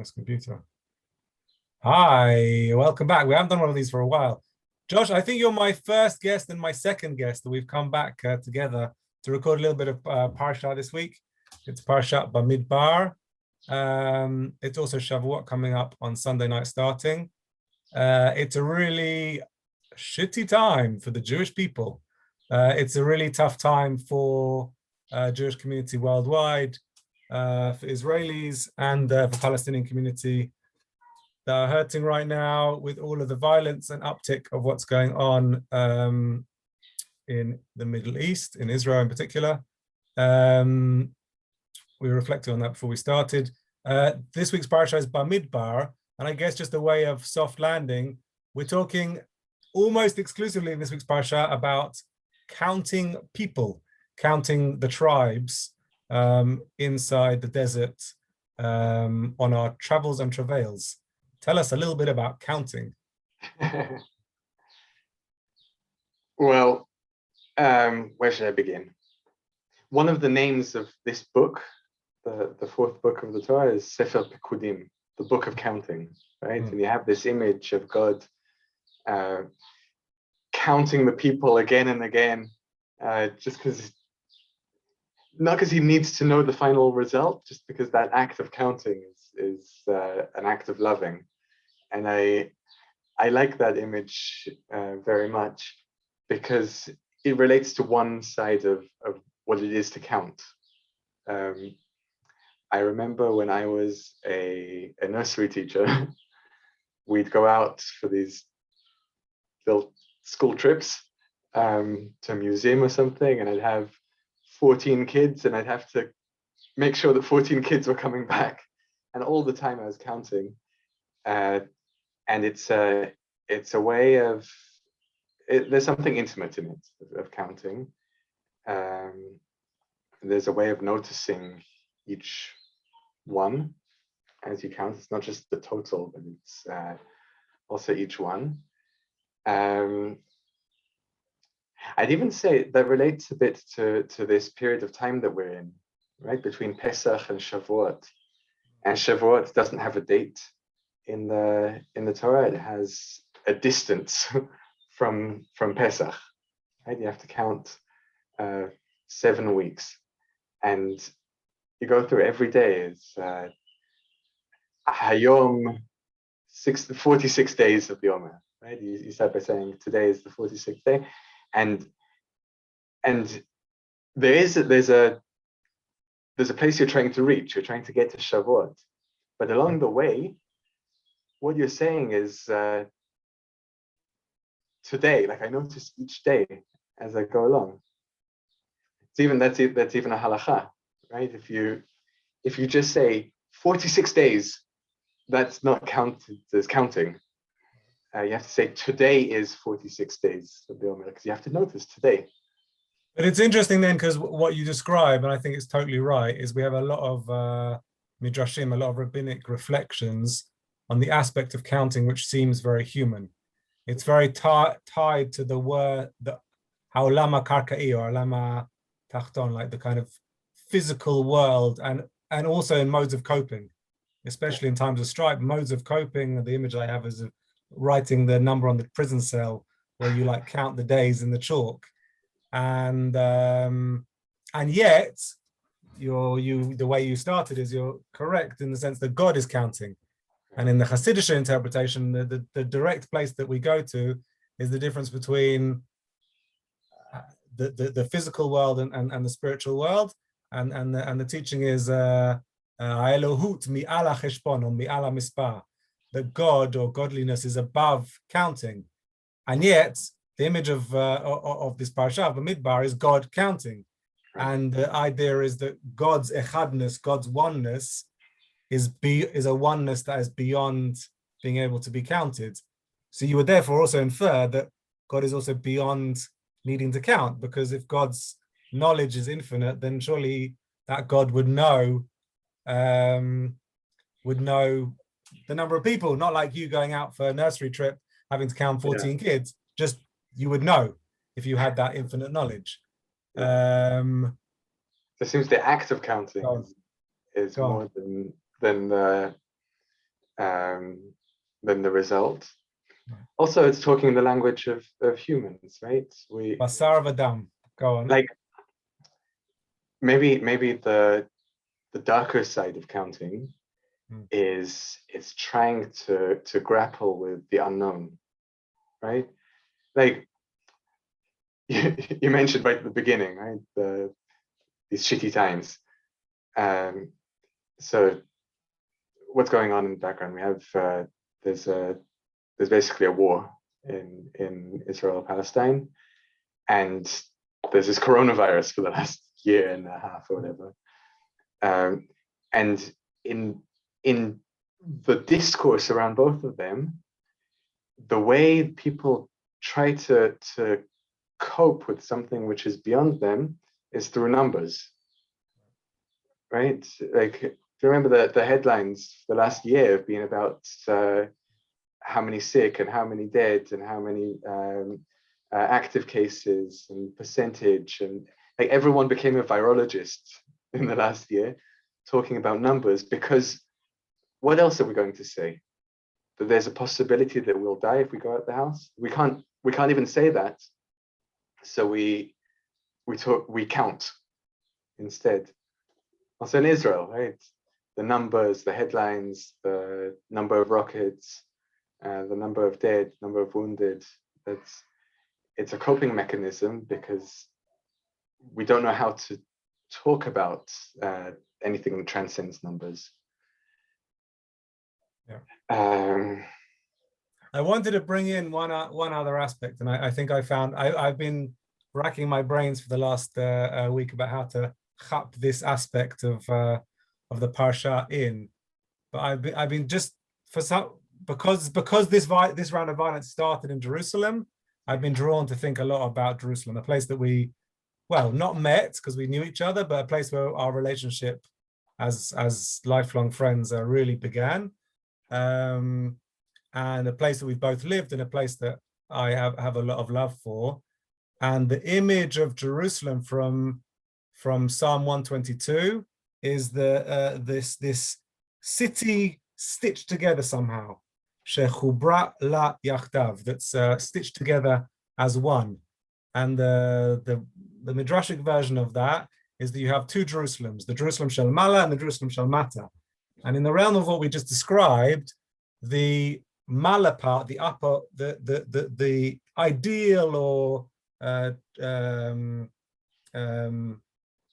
this computer. Hi, welcome back. We haven't done one of these for a while. Josh, I think you're my first guest and my second guest that we've come back together to record a little bit of Parsha this week. It's Parshat Bemidbar. It's also Shavuot coming up on Sunday night starting. It's a really shitty time for the Jewish people. It's a really tough time for Jewish community worldwide, for Israelis and for Palestinian community that are hurting right now with all of the violence and uptick of what's going on in the Middle East, in Israel in particular. We were reflecting on that before we started. This week's Parsha is Bemidbar, and I guess just a way of soft landing, we're talking almost exclusively in this week's Parsha about counting people, counting the tribes inside the desert on our travels and travails. Tell us a little bit about counting. Well, where should I begin? One of the names of this book, the fourth book of the Torah, is Sefer Pekudim, the book of counting, right? And you have this image of God counting the people again and again, just because, not because he needs to know the final result, just because that act of counting is an act of loving. And I like that image very much because it relates to one side of what it is to count. I remember when I was a nursery teacher, we'd go out for these little school trips to a museum or something, and I'd have 14 kids, and I'd have to make sure that 14 kids were coming back. And all the time I was counting. And it's a way of, there's something intimate in it, of counting. There's a way of noticing each one as you count. It's not just the total, but it's also each one. I'd even say that relates a bit to this period of time that we're in, right? Between Pesach and Shavuot. And Shavuot doesn't have a date in the Torah. It has a distance from Pesach, right? You have to count 7 weeks, and you go through every day. It's Hayom, 46 days of the Omer, right? You start by saying today is the 46th day, and there's a place you're trying to reach. You're trying to get to Shavuot, but along the way, what you're saying is today. Like, I notice each day as I go along. That's even a halacha, right? If you just say 46 days, that's not counted as counting. You have to say today is 46 days of the Omer, because you have to notice today. But it's interesting then, because what you describe, and I think it's totally right, is we have a lot of midrashim, a lot of rabbinic reflections on the aspect of counting, which seems very human. It's very tied to the word, the ha'olama karka'i or ha'olama tachton, like the kind of physical world, and also in modes of coping, especially in times of strife, modes of coping. The image I have is of writing the number on the prison cell, where you like count the days in the chalk. And yet the way you started is you're correct in the sense that God is counting. And in the Hasidic interpretation, the direct place that we go to is the difference between the physical world and the spiritual world. And the teaching is Elohut mi'ala cheshbon or mi'ala mispar, that God or godliness is above counting. And yet the image of this Parsha of Bemidbar is God counting. And the idea is that God's echadness, God's oneness, is a oneness that is beyond being able to be counted. So you would therefore also infer that God is also beyond needing to count, because if God's knowledge is infinite, then surely that God would know the number of people, not like you going out for a nursery trip, having to count 14 kids. Just you would know if you had that infinite knowledge. It seems the act of counting is more than than the result. Also, it's talking the language of humans, right? Basar v'dam. Go on. Like maybe the darker side of counting is trying to grapple with the unknown, right? Like you mentioned right at the beginning, right? These shitty times. So what's going on in the background? We have there's basically a war in Israel Palestine, and there's this coronavirus for the last year and a half or whatever. And in the discourse around both of them, the way people try to cope with something which is beyond them is through numbers, right? Like, do you remember the headlines the last year have been about how many sick and how many dead and how many active cases and percentage, and like everyone became a virologist in the last year talking about numbers, because what else are we going to say? That there's a possibility that we'll die if we go out the house? We can't even say that. So we count instead. Also in Israel, right? The numbers, the headlines, the number of rockets, the number of dead, number of wounded. It's a coping mechanism because we don't know how to talk about anything that transcends numbers. Yeah. I wanted to bring in one other aspect, and I think I've been racking my brains for the last week about how to chap this aspect of the Parsha in. But I've been just for some because this round of violence started in Jerusalem. I've been drawn to think a lot about Jerusalem, a place that we, well, not met because we knew each other, but a place where our relationship as lifelong friends really began. And a place that we've both lived in, a place that I have a lot of love for. And the image of Jerusalem from Psalm 122 is this city stitched together somehow, shechubra la yachdav, that's stitched together as one. And the midrashic version of that is that you have two Jerusalems, the Jerusalem shel Mala and the Jerusalem shel Mata. And in the realm of what we just described, the Mala part, the upper, the ideal or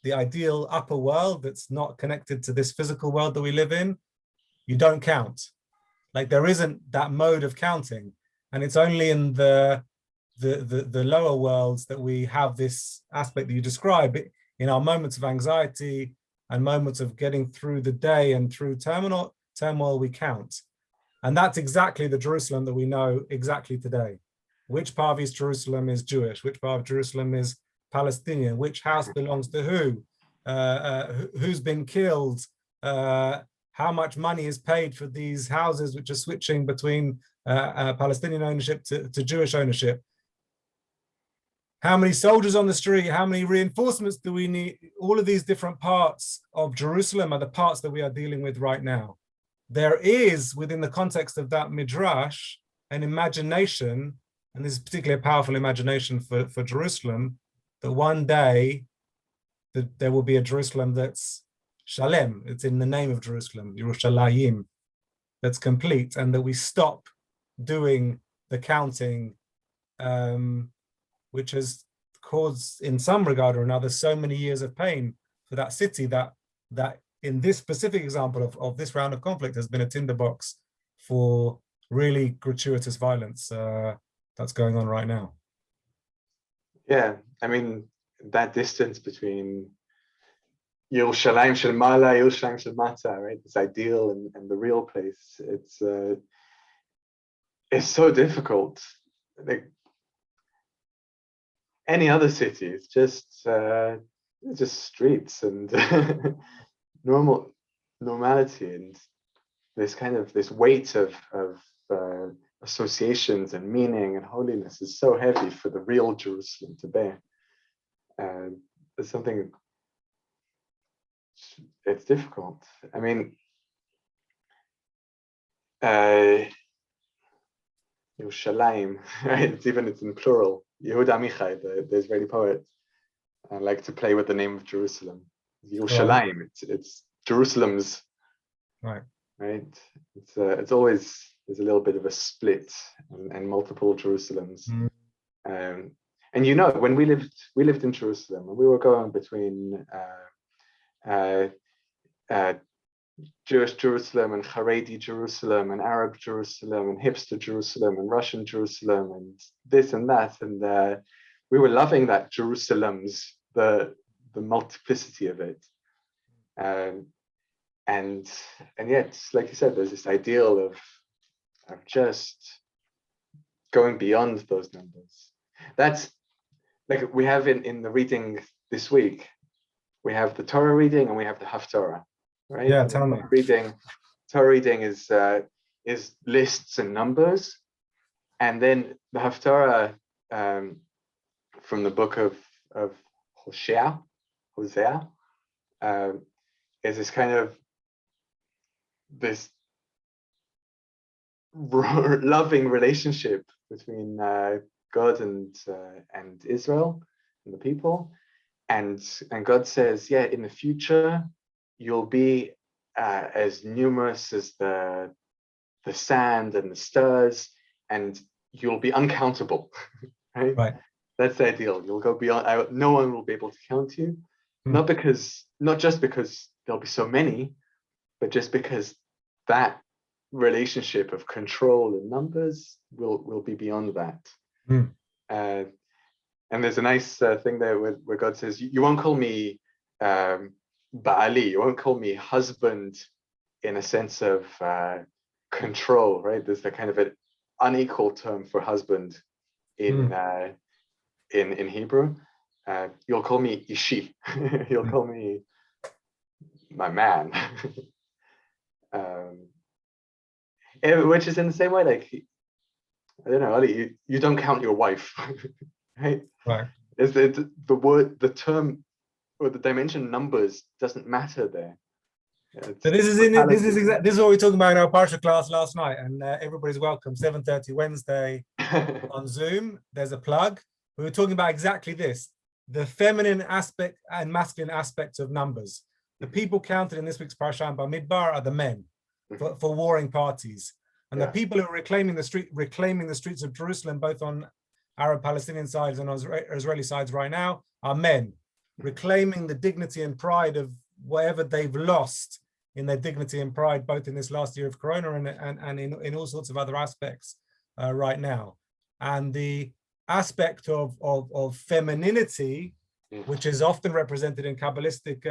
the ideal upper world that's not connected to this physical world that we live in, you don't count. Like there isn't that mode of counting, and it's only in the lower worlds that we have this aspect that you describe. In our moments of anxiety and moments of getting through the day and through turmoil, we count. And that's exactly the Jerusalem that we know exactly today. Which part of East Jerusalem is Jewish? Which part of Jerusalem is Palestinian? Which house belongs to who? Who's been killed? How much money is paid for these houses which are switching between Palestinian ownership to Jewish ownership? How many soldiers on the street? How many reinforcements do we need? All of these different parts of Jerusalem are the parts that we are dealing with right now. There is, within the context of that midrash, an imagination, and this is particularly a powerful imagination for Jerusalem, that one day that there will be a Jerusalem that's Shalem, it's in the name of Jerusalem, Yerushalayim, that's complete, and that we stop doing the counting, which has caused, in some regard or another, so many years of pain for that city that in this specific example of this round of conflict has been a tinderbox for really gratuitous violence that's going on right now. Yeah, I mean, that distance between Yerushalayim shel Mala, Yerushalayim shel Mata, right? This ideal and the real place. It's so difficult. Like any other city, it's just streets and normality, and this weight of associations and meaning and holiness is so heavy for the real Jerusalem to bear. It's something. It's difficult. I mean, Yerushalayim, right? It's in plural. Yehuda Amichai, the Israeli poet, like to play with the name of Jerusalem. Yerushalayim, it's Jerusalem's, Right. right? It's always, there's a little bit of a split and multiple Jerusalems. And you know, when we lived in Jerusalem, and we were going between Jewish Jerusalem and Haredi Jerusalem and Arab Jerusalem and hipster Jerusalem and Russian Jerusalem and this and that, and we were loving that Jerusalem's, the multiplicity of it, and yet, like you said, there's this ideal of just going beyond those numbers. That's like we have in the reading this week. We have the Torah reading and we have the Haftarah, right? Yeah, tell me. Torah reading is lists and numbers, and then the Haftarah from the book of Hosea, is this kind of this loving relationship between God and Israel and the people, and God says, yeah, in the future you'll be as numerous as the sand and the stars, and you'll be uncountable. Right? That's the ideal. You'll go beyond. No one will be able to count you, not just because there'll be so many, but just because that relationship of control and numbers will be beyond that. And there's a nice thing there where God says, you won't call me Ba'ali, you won't call me husband in a sense of control, right? There's the kind of an unequal term for husband in Hebrew. You'll call me Ishi. You'll call me my man. Which is in the same way, like, I don't know, Ali, you don't count your wife, right? Is the word, the term, or the dimension numbers doesn't matter there. So this is what we were talking about in our Parsha class last night, and everybody's welcome. 7:30 Wednesday on Zoom. There's a plug. We were talking about exactly this: the feminine aspect and masculine aspects of numbers. The people counted in this week's Parsha Bemidbar are the men for warring parties, and the people who are reclaiming the streets of Jerusalem, both on Arab-Palestinian sides and on Israeli sides right now, are men reclaiming the dignity and pride of whatever they've lost in their dignity and pride, both in this last year of Corona and in all sorts of other aspects right now. And the aspect of femininity, which is often represented in Kabbalistic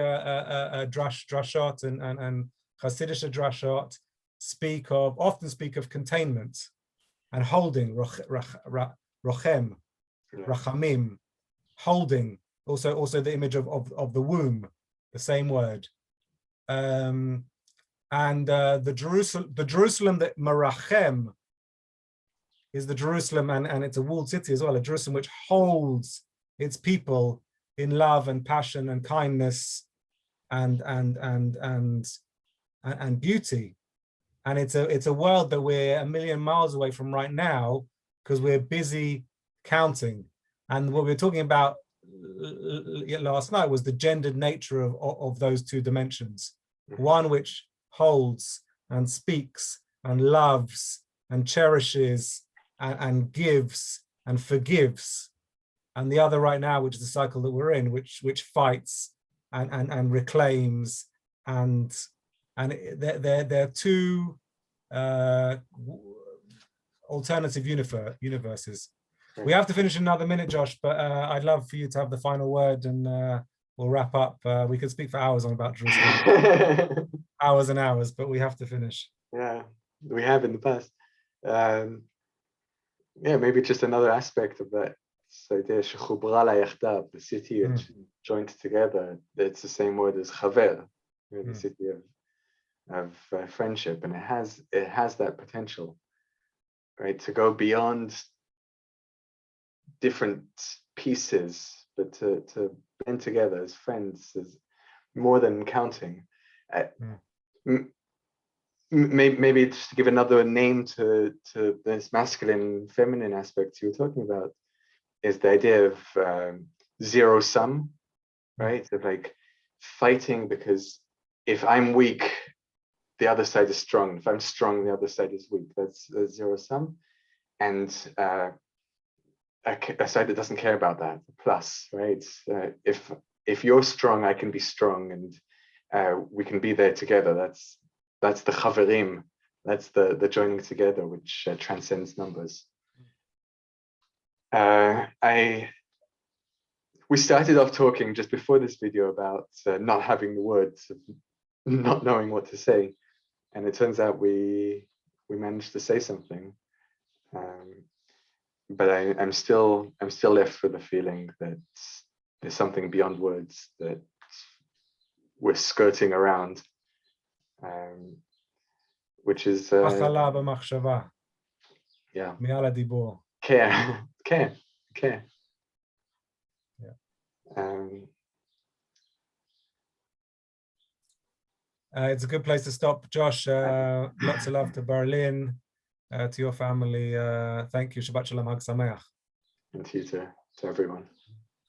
drashot and Hasidic drashot, often speak of containment and holding, rochem, rachamim, holding, also the image of the womb, the same word. And the Jerusalem that Merachem is the Jerusalem, and it's a walled city as well, a Jerusalem which holds its people in love and passion and kindness and beauty. And it's a world that we're a million miles away from right now because we're busy counting. And what we were talking about last night was the gendered nature of those two dimensions. One which holds and speaks and loves and cherishes and gives and forgives, and the other right now, which is the cycle that we're in, which fights and reclaims, and they're two alternative universes. We have to finish in another minute, Josh, but I'd love for you to have the final word, and we'll wrap up. We could speak for hours on about Jerusalem, hours and hours, but we have to finish. Yeah, we have in the past. Yeah, maybe just another aspect of that. So the city joined together. It's the same word as chaver, the city of friendship, and it has that potential, right, to go beyond different pieces, but to blend together as friends, is more than counting. maybe just to give another name to this masculine, feminine aspect you were talking about, is the idea of zero sum, right? Of like fighting, because if I'm weak, the other side is strong. If I'm strong, the other side is weak. That's zero sum. And a side that doesn't care about that, plus, right? If you're strong, I can be strong, and we can be there together. That's the chaverim. That's the joining together, which transcends numbers. We started off talking just before this video about not having the words, not knowing what to say, and it turns out we managed to say something. But I'm still left with the feeling that there's something beyond words that we're skirting around, which is הכלה במחשבה. yeah, מעל הדיבור. care. Yeah. It's a good place to stop, Josh. Lots of love to Berlin, to your family. Thank you. Shabbat Shalom, Hag Sameach. And to you, to everyone.